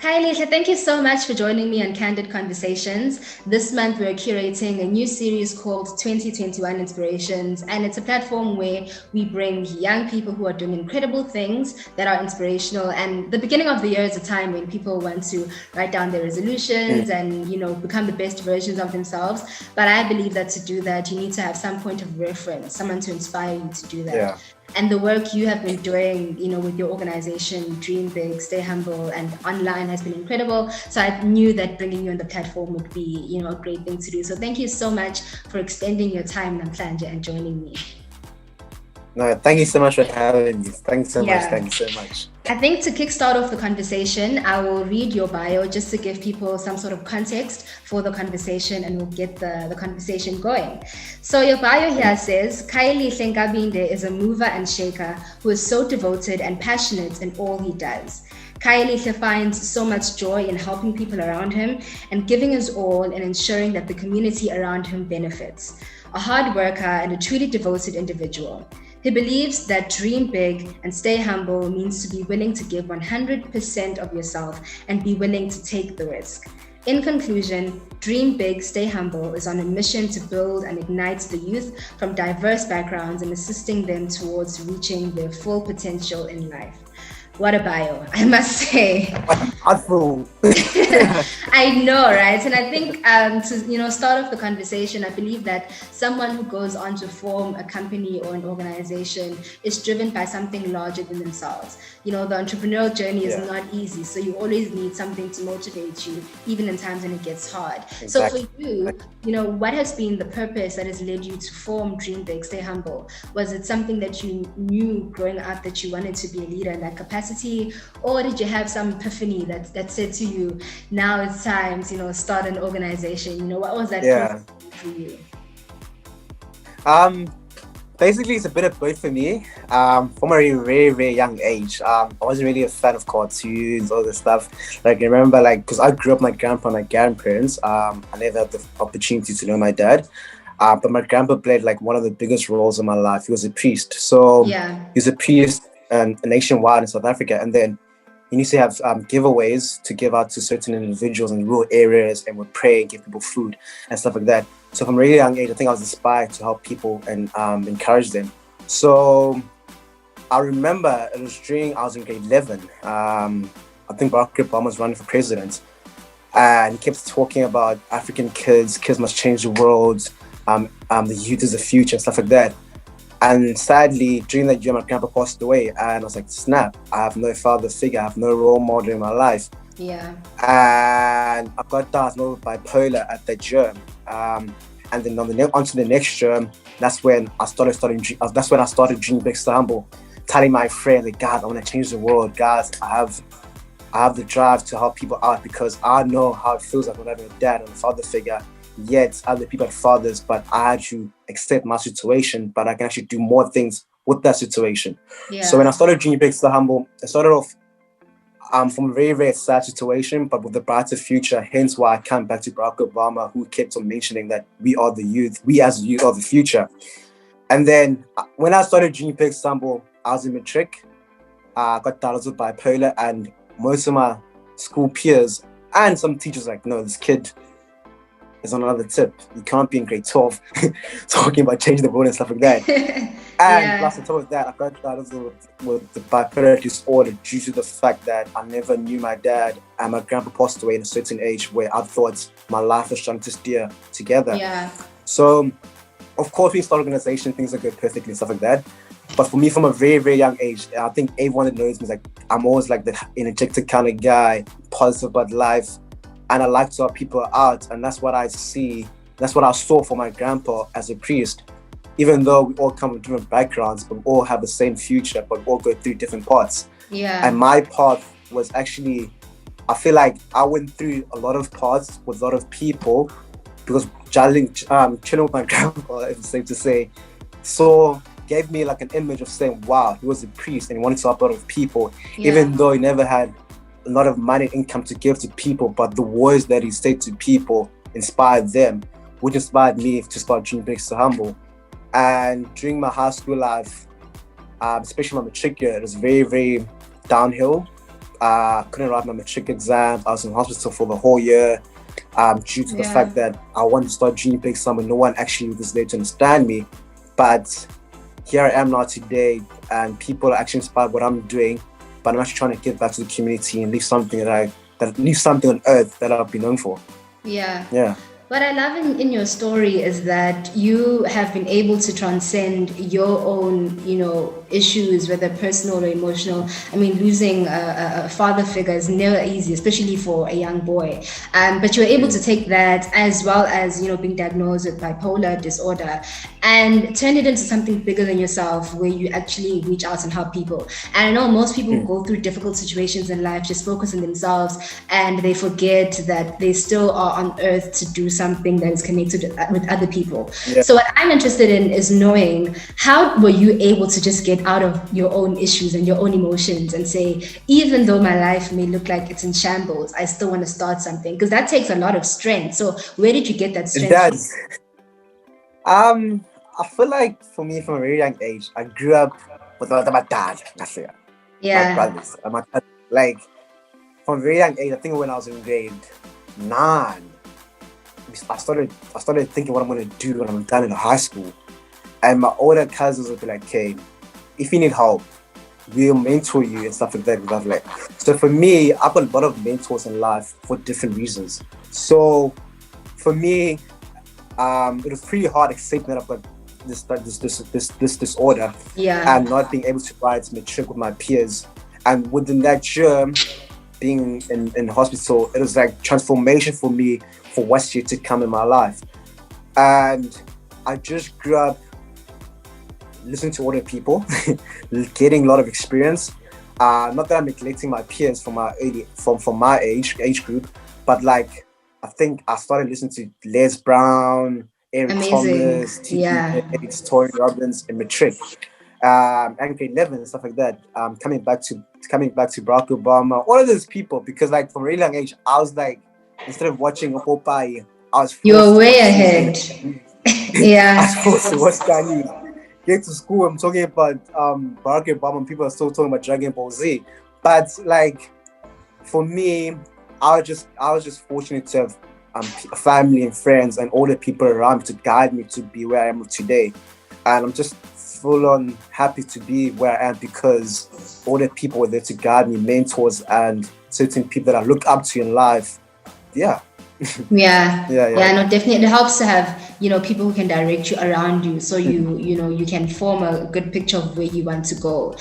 Khayelihle, thank you so much for joining me on Candid Conversations. This month we're curating a new series called 2021 Inspirations, and it's a platform where we bring young people who are doing incredible things that are inspirational. And the beginning of the year is a time when people want to write down their resolutions and, become the best versions of themselves. But I believe that to do that, you need to have some point of reference, someone to inspire you to do that. Yeah. And the work you have been doing, with your organization, Dream Big, Stay Humble, and online has been incredible. So I knew that bringing you on the platform would be, a great thing to do. So thank you so much for extending your time, Namhlanje, and joining me. No, thank you so much for having me. Thanks so much. Thank you so much. I think to kickstart off the conversation, I will read your bio just to give people some sort of context for the conversation, and we'll get the conversation going. So your bio here says, Khayelihle Nkabinde is a mover and shaker who is so devoted and passionate in all he does. Khayelihle finds so much joy in helping people around him and giving his all in ensuring that the community around him benefits. A hard worker and a truly devoted individual. He believes that dream big and stay humble means to be willing to give 100% of yourself and be willing to take the risk. In conclusion, Dream Big, Stay Humble is on a mission to build and ignite the youth from diverse backgrounds and assisting them towards reaching their full potential in life. What a bio, I must say. I know, right? And I think to start off the conversation, I believe that someone who goes on to form a company or an organization is driven by something larger than themselves. The entrepreneurial journey is not easy, so you always need something to motivate you, even in times when it gets hard. Exactly. So for you, what has been the purpose that has led you to form Dream Big, Stay Humble? Was it something that you knew growing up that you wanted to be a leader in that capacity, or did you have some epiphany that said to you, now it's time to start an organization? What was that for you? Basically, it's a bit of both for me. From a very, very young age, I wasn't really a fan of cartoons, all this stuff. Like, I remember, because I grew up with my grandpa and my grandparents. I never had the opportunity to know my dad. But my grandpa played one of the biggest roles in my life. He was a priest. So he was a priest nationwide in South Africa. And then he used to have giveaways to give out to certain individuals in rural areas, and would pray and give people food and stuff like that. So from a really young age, I think I was inspired to help people and encourage them. So I remember it was during I was in grade 11. I think Barack Obama was running for president, and he kept talking about African kids must change the world, the youth is the future and stuff like that. And sadly, during that year, my grandpa passed away, and I was like, snap, I have no father figure, I have no role model in my life. Yeah. And I got diagnosed with bipolar at that year. And then onto the next year, that's when I started Dream Big, Stay Humble, telling my friends, guys, I want to change the world. Guys, I have the drive to help people out, because I know how it feels like when having a dad and a father figure. Yet other people had fathers, but I had to accept my situation, but I can actually do more things with that situation. Yeah. So when I started Dream Big, Stay Humble, I started off from a very, very sad situation, but with a brighter future. Hence why I came back to Barack Obama, who kept on mentioning that we are the youth, we as the youth are the future. And then when I started Dream Big, Stay Humble, I was in matric. I got diagnosed with bipolar, and most of my school peers and some teachers were like, no, this kid is on another tip. You can't be in grade 12 talking about changing the world and stuff like that. And plus on top of that, I got diagnosed with the bipolar disorder due to the fact that I never knew my dad, and my grandpa passed away at a certain age where I thought my life was trying to steer together. Yeah. So, of course, we start organization, things that go perfectly and stuff like that. But for me, from a very, very young age, I think everyone that knows me is I'm always the energetic kind of guy, positive about life. And I like to help people out, and that's what I see. That's what I saw for my grandpa as a priest. Even though we all come from different backgrounds, but we all have the same future, but we all go through different paths. Yeah. And my path was actually, I feel like I went through a lot of paths with a lot of people, because chilling with my grandpa, if it's safe to say, so gave me an image of saying, wow, he was a priest and he wanted to help a lot of people, even though he never had a lot of money income to give to people, but the words that he said to people inspired them, which inspired me to start Dream Big, Stay Humble. And during my high school life, especially my matric year, it was very, very downhill. Couldn't write my matric exams. I was in hospital for the whole year due to the fact that I wanted to start junior big summer. No one actually was there to understand me. But here I am now today, and people are actually inspired what I'm doing. But I'm actually trying to give back to the community and leave something leave something on earth that I've been known for. Yeah. What I love in your story is that you have been able to transcend your own, issues, whether personal or emotional. I mean, losing a father figure is never easy, especially for a young boy. But you're able to take that, as well as, being diagnosed with bipolar disorder, and turn it into something bigger than yourself, where you actually reach out and help people. And I know most people go through difficult situations in life, just focus on themselves, and they forget that they still are on earth to do something that is connected with other people. So what I'm interested in is knowing, how were you able to just get out of your own issues and your own emotions and say, even though my life may look like it's in shambles, I still want to start something? Because that takes a lot of strength. So where did you get that strength? It does. I feel like for me, from a very young age, I grew up with my dad, my brothers, and my cousin. Like, from a very young age, I think when I was in grade 9, I started thinking what I'm going to do when I'm done in high school. And my older cousins would be like, "Okay, if you need help, we'll mentor you," and stuff like that. So for me, I've got a lot of mentors in life for different reasons. So for me, it was pretty hard accepting that I've got this disorder, and not being able to write matric with my peers. And within that germ, being in hospital, it was like transformation for me for what's yet to come in my life. And I just grew up listening to older people, getting a lot of experience. Not that I'm neglecting my peers from my age group, but like, I think I started listening to Les Brown, Eric Thomas, T.P. Gates, Tony Robbins, and matric, and grade 11 and stuff like that. Coming back to Barack Obama, all of those people, because like from a really young age, I was like, instead of watching Popeye, you were way ahead. I was forced to watch Sthandiwe. Get to school, I'm talking about Barack Obama, and people are still talking about Dragon Ball Z. But like, for me, I was just fortunate to have family and friends and older people around me to guide me to be where I am today. And I'm just full on happy to be where I am because older people were there to guide me, mentors, and certain people that I look up to in life. No, definitely. It helps to have, people who can direct you around you, so you can form a good picture of where you want to go.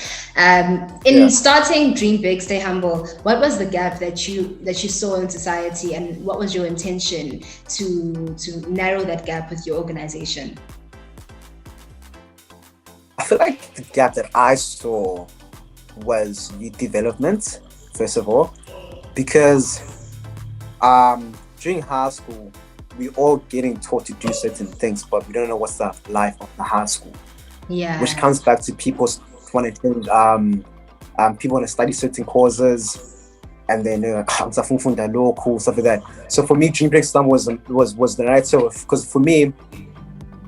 Starting Dream Big, Stay Humble, what was the gap that you saw in society, and what was your intention to narrow that gap with your organization? I feel like the gap that I saw was youth development, first of all, because during high school, we're all getting taught to do certain things, but we don't know what's the life of the high school. Which comes back to people want to change, people want to study certain courses, and then local stuff like that. So for me, Dream Big was the right sort, because for me,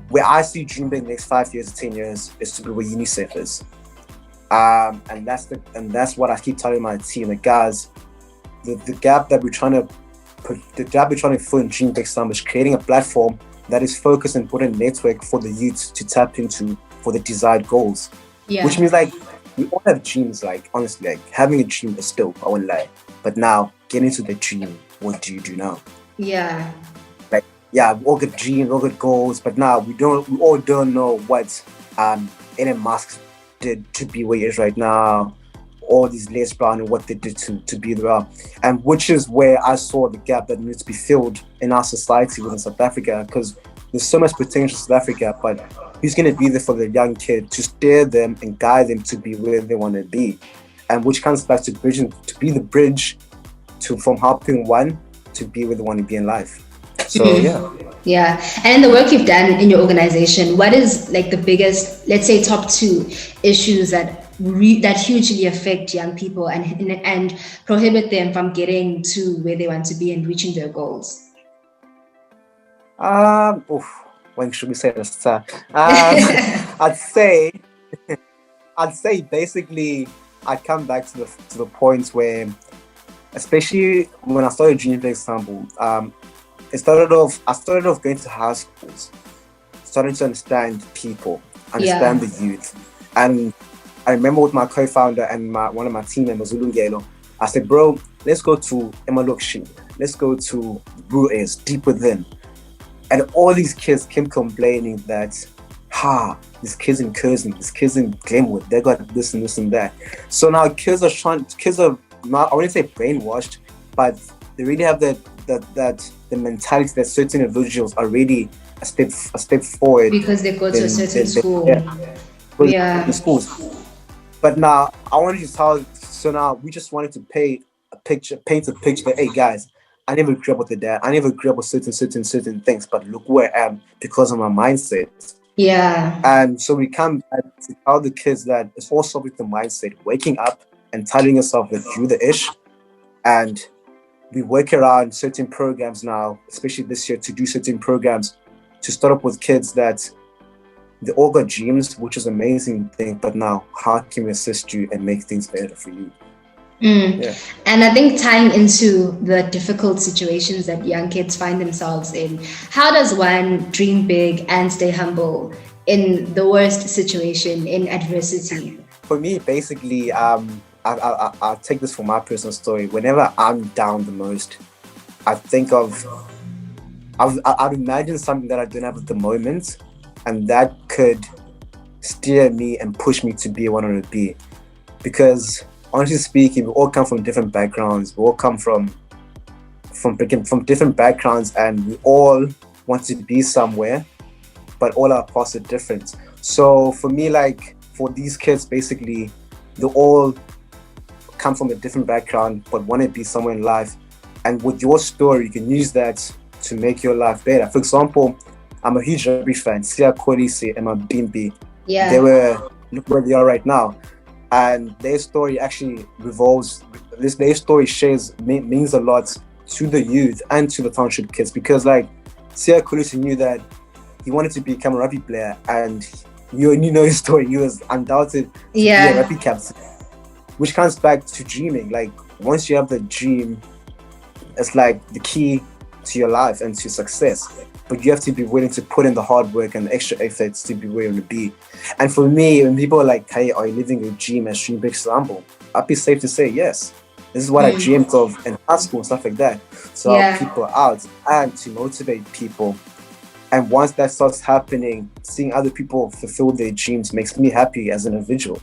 where I see Dream Big next 5 years, 10 years, is to be where UNICEF is. And that's what I keep telling my team, the guys, the gap that we're trying to fill in Dream Big is creating a platform that is focused and put a network for the youth to tap into for the desired goals. Which means like, we all have dreams, like honestly, like having a dream is dope, I won't lie. But now, getting to the dream, what do you do now? We all get dreams, we all get goals, but now we all don't know what Elon Musk did to be where he is right now. All these Les Brown and what they did to be there, and which is where I saw the gap that needs to be filled in our society within South Africa, because there's so much potential in South Africa, but who's going to be there for the young kid to steer them and guide them to be where they want to be? And which comes back to be the bridge from helping one to be where they want to be in life. So and in the work you've done in your organization, what is like the biggest, let's say, top 2 issues that hugely affect young people and prohibit them from getting to where they want to be and reaching their goals? When should we say this? I'd say basically I come back to the point where, especially when I started Dream Big Istanbul, I started off going to high schools, starting to understand people, understand the youth. And I remember with my co-founder and one of my team members, Ulungelo, I said, bro, let's go to Emalokshi, let's go to Ruiz, deep within. And all these kids came complaining that, these kids in Curzon, these kids in Glenwood, they got this and this and that. So now kids are not, I wouldn't say brainwashed, but they really have the mentality that certain individuals are really a step forward. Because they go to a certain school. The schools. But now I wanted to tell, so now we just wanted to paint a picture that, hey guys, I never grew up with a dad. I never grew up with certain things, but look where I am because of my mindset. Yeah. And so we come back to tell the kids that it's also with the mindset, waking up and telling yourself that you're the ish. And we work around certain programs now, especially this year, to do certain programs to start up with kids that they all got dreams, which is an amazing thing. But now, how can we assist you and make things better for you? Yeah. And I think tying into the difficult situations that young kids find themselves in, how does one dream big and stay humble in the worst situation, in adversity? For me, basically, I'll take this from my personal story. Whenever I'm down the most, I think I'd imagine something that I don't have at the moment, and that could steer me and push me to be what I want to be. Because honestly speaking, we all come from different backgrounds. We all come from different backgrounds, and we all want to be somewhere, but all our paths are different. So for me, like for these kids, basically, they all come from a different background, but want to be somewhere in life. And with your story, you can use that to make your life better. For example, I'm a huge rugby fan. Khayelihle Nkabinde. Yeah. Look where they are right now. And their story actually their story means a lot to the youth and to the township kids, because like Khayelihle knew that he wanted to become a rugby player, and you know his story. He was undoubted to be a rugby captain, which comes back to dreaming. Like once you have the dream, it's like the key to your life and to success. But you have to be willing to put in the hard work and the extra efforts to be where you want to be. And for me, when people are like, hey, are you living a dream as Dream Big Istanbul? I'd be safe to say yes. This is what I dreamed of in high school and stuff like that. So help people out and to motivate people. And once that starts happening, seeing other people fulfill their dreams makes me happy as an individual.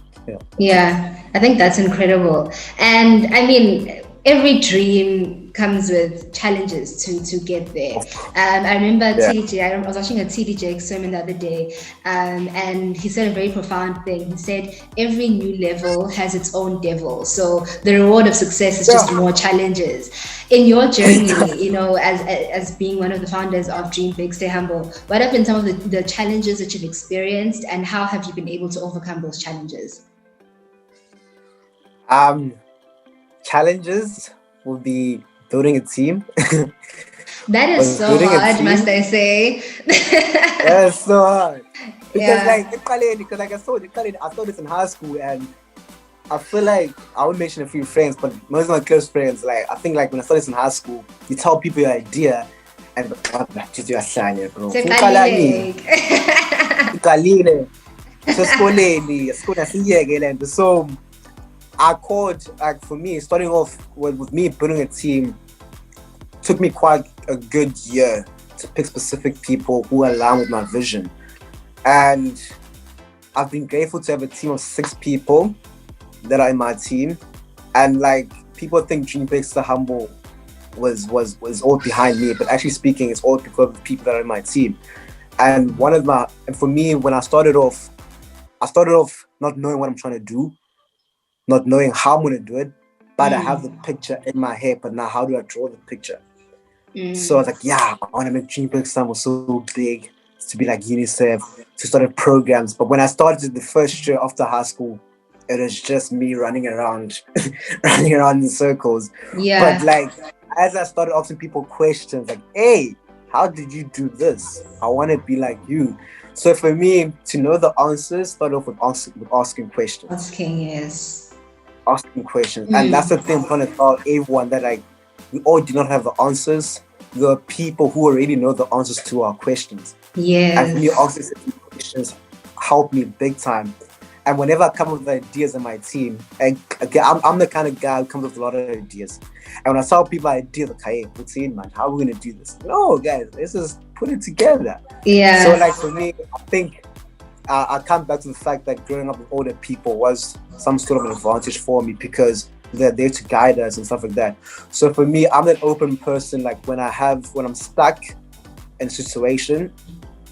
Yeah, I think that's incredible. And I mean, every dream comes with challenges to get there. I remember TDJ, I was watching a TDJ sermon the other day, and he said a very profound thing. He said, every new level has its own devil. So the reward of success is just more challenges. In your journey, you know, as being one of the founders of Dream Big, Stay Humble, what have been some of the challenges that you've experienced, and how have you been able to overcome those challenges? Challenges would be building a team. That is so hard, must I say. That's so hard. Because like I told you, I saw this in high school, and I feel like I would mention a few friends, but most of my close friends, like I think like when I started in high school, you tell people your idea, and just your shine, bro. So I called, like for me, starting off with me building a team took me quite a good year to pick specific people who align with my vision. And I've been grateful to have a team of 6 people that are in my team. And like people think Dream Big Humble was all behind me, but actually speaking, it's all because of the people that are in my team. And for me, when I started off not knowing what I'm trying to do, not knowing how I'm going to do it, but I have the picture in my head, but now how do I draw the picture? So I was like, I want to make Dream Big Istanbul so big, to be like UNICEF, to start programs. But when I started the first year after high school, it was just me running around in circles. Yeah. But like, as I started asking people questions, like, hey, how did you do this? I want to be like you. So for me, to know the answers, start off with asking questions. Asking, yes. asking questions. And that's the thing, I'm trying to tell everyone that like we all do not have the answers. There are people who already know the answers to our questions. Yes. And when you ask these questions, help me big time. And whenever I come up with ideas in my team, and again, I'm the kind of guy who comes up with a lot of ideas. And when I tell people ideas, like, hey, what's in, man? How are we going to do this? No, guys, let's just put it together. Yeah. So, like, for me, I think I come back to the fact that growing up with older people was some sort of an advantage for me because they're there to guide us and stuff like that. So for me, I'm an open person. Like when I'm stuck in a situation,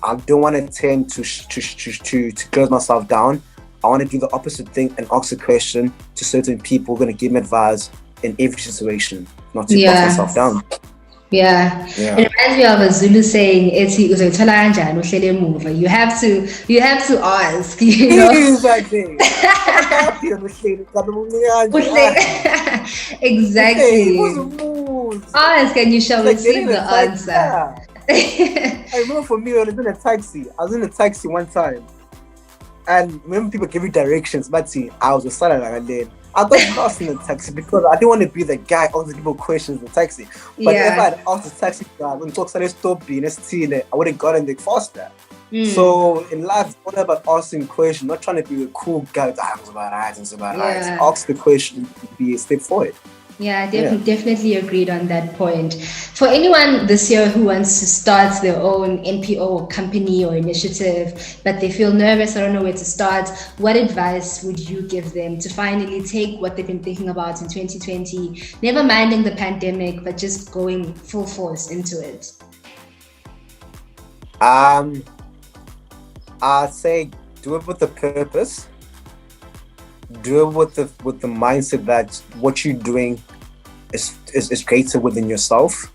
I don't want to tend to close myself down. I want to do the opposite thing and ask a question to certain people who are going to give me advice in every situation, not to box myself down. Yeah. It reminds me of a Zulu saying, you have to ask, you know. Exactly. Ask and you shall receive the answer. I remember for me, when I was in a taxi one time. And when people give you directions, but see, I was a silent and then I got lost in the taxi because I didn't want to be the guy asking people questions in the taxi. But if I had asked the taxi driver and talked to stop being I would have gotten there faster. So in life, it's all about asking questions, not trying to be a cool guy. It's about right. Ask the question, be a step forward. Yeah, definitely agreed on that point. For anyone this year who wants to start their own NPO or company or initiative, but they feel nervous, I don't know where to start, what advice would you give them to finally take what they've been thinking about in 2020, never minding the pandemic, but just going full force into it? I'd say do it with a purpose. Do it with the mindset that what you're doing is greater within yourself,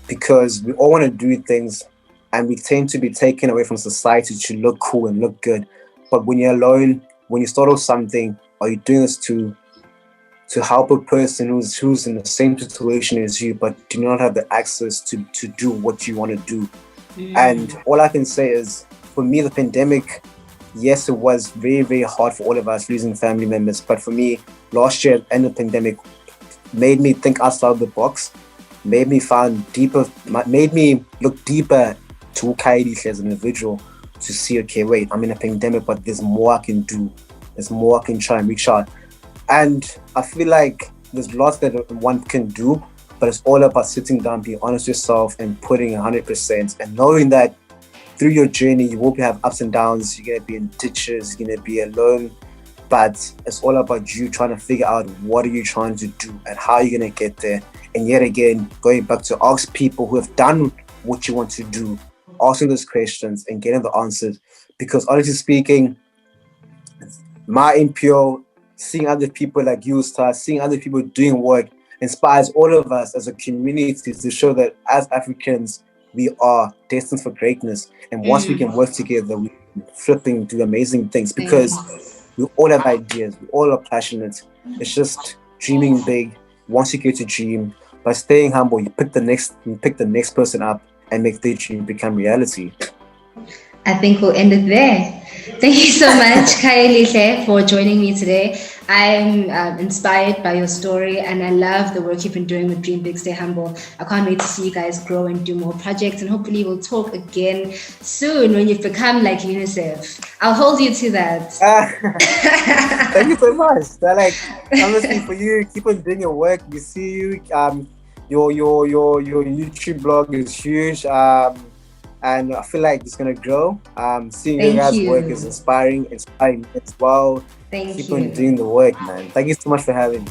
because we all want to do things and we tend to be taken away from society to look cool and look good. But when you're alone, when you start off something, or you're doing this to help a person who's in the same situation as you, but do not have the access to do what you want to do. And all I can say is, for me, the pandemic, yes, it was very, very hard for all of us losing family members. But for me, last year and the pandemic made me think outside the box, made me look deeper to Khayelihle as an individual, to see, okay, wait, I'm in a pandemic, but there's more I can do. There's more I can try and reach out. And I feel like there's lots that one can do, but it's all about sitting down, being honest with yourself and putting 100%, and knowing that through your journey, you will have ups and downs. You're going to be in ditches, you're going to be alone. But it's all about you trying to figure out what are you trying to do and how you're going to get there. And yet again, going back to ask people who have done what you want to do, asking those questions and getting the answers. Because honestly speaking, my NPO, seeing other people like you, seeing other people doing work, inspires all of us as a community to show that as Africans, we are destined for greatness. And once we can work together, we can flipping do amazing things, because we all have ideas, we all are passionate. It's just dreaming big. Once you get to dream, by staying humble, you pick the next person up and make their dream become reality. I think we'll end it there. Thank you so much, Khayelihle, for joining me today. I'm inspired by your story, and I love the work you've been doing with Dream Big, Stay Humble. I can't wait to see you guys grow and do more projects, and hopefully we'll talk again soon when you've become like UNICEF. I'll hold you to that. Thank you so much. Honestly, for you, keep on doing your work. We see you. Your YouTube blog is huge. And I feel like it's going to grow. Seeing you guys' work is inspiring as well. Thank you. Keep on doing the work, man. Thank you so much for having me.